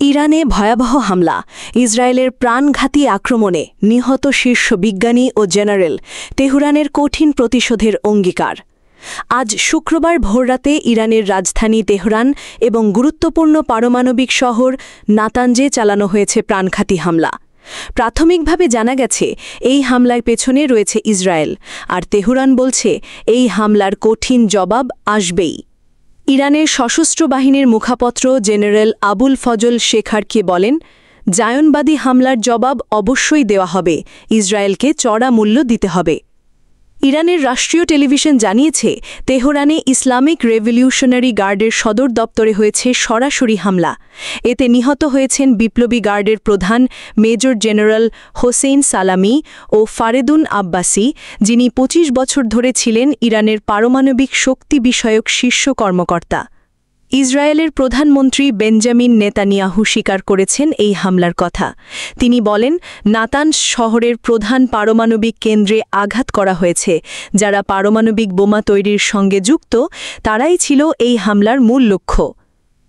ইরানে ভয়াবহ হামলা, ইসরায়েলের প্রাণঘাতী আক্রমণে নিহত শীর্ষ বিজ্ঞানী ও জেনারেল, তেহরানের কঠিন প্রতিশোধের অঙ্গীকার। আজ শুক্রবার ভোররাতে ইরানের রাজধানী তেহরান এবং গুরুত্বপূর্ণ পারমাণবিক শহর নাতানজে চালানো হয়েছে প্রাণঘাতী হামলা। প্রাথমিকভাবে জানা গেছে এই হামলার পেছনে রয়েছে ইসরায়েল, আর তেহরান বলছে এই হামলার কঠিন জবাব আসবেই। ইরানের সশস্ত্র বাহিনীর মুখপাত্র জেনারেল আবুল ফজল শেখারকি বলেন, জায়নবাদী হামলার জবাব অবশ্যই দেওয়া হবে, ইসরায়েলকে চড়া মূল্য দিতে হবে। ইরানের রাষ্ট্রীয় টেলিভিশন জানিয়েছে, তেহরানে ইসলামিক রেভলিউশনারি গার্ডের সদর দপ্তরে হয়েছে সরাসরি হামলা। এতে নিহত হয়েছেন বিপ্লবী গার্ডের প্রধান মেজর জেনারেল হোসেইন সালামি ও ফারেদুন আব্বাসি, যিনি ২৫ বছর ধরে ছিলেন ইরানের পারমাণবিক শক্তি বিষয়ক শীর্ষ কর্মকর্তা। ইসরায়েলের প্রধানমন্ত্রী বেঞ্জামিন নেতানিয়াহু স্বীকার করেছেন এই হামলার কথা। তিনি বলেন, নাতানজ শহরের প্রধান পারমাণবিক কেন্দ্রে আঘাত করা হয়েছে। যারা পারমাণবিক বোমা তৈরির সঙ্গে যুক্ত, তারাই ছিল এই হামলার মূল লক্ষ্য।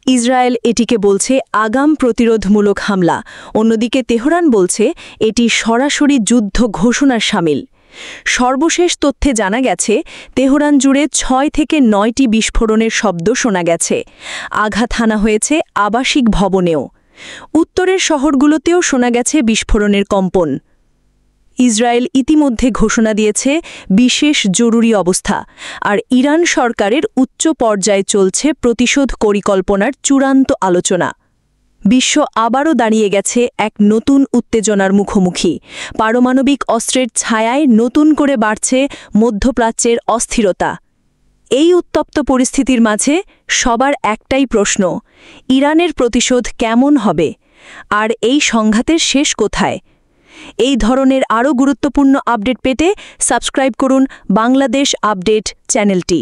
ইসরায়েল এটিকে বলছে আগাম প্রতিরোধমূলক হামলা। অন্যদিকে তেহরান বলছে এটি সরাসরি যুদ্ধ ঘোষণার শামিল। সর্বশেষ তথ্যে জানা গেছে, তেহরান জুড়ে ৬ থেকে ৯টি বিস্ফোরণের শব্দ শোনা গেছে। আঘাত হানা হয়েছে আবাসিক ভবনেও। উত্তরের শহরগুলোতেও শোনা গেছে বিস্ফোরণের কম্পন। ইসরায়েল ইতিমধ্যে ঘোষণা দিয়েছে বিশেষ জরুরি অবস্থা, আর ইরান সরকারের উচ্চ পর্যায়ে চলছে প্রতিশোধ পরিকল্পনার চূড়ান্ত আলোচনা। বিশ্ব আবারও দাঁড়িয়ে গেছে এক নতুন উত্তেজনার মুখোমুখি। পারমাণবিক অস্ত্রের ছায়ায় নতুন করে বাড়ছে মধ্যপ্রাচ্যের অস্থিরতা। এই উত্তপ্ত পরিস্থিতির মাঝে সবার একটাই প্রশ্ন, ইরানের প্রতিশোধ কেমন হবে? আর এই সংঘাতের শেষ কোথায়? এই ধরনের আরও গুরুত্বপূর্ণ আপডেট পেতে সাবস্ক্রাইব করুন বাংলাদেশ আপডেট চ্যানেলটি।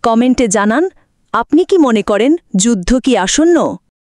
কমেন্টে জানান, আপনি কি মনে করেন যুদ্ধ কি আসন্ন?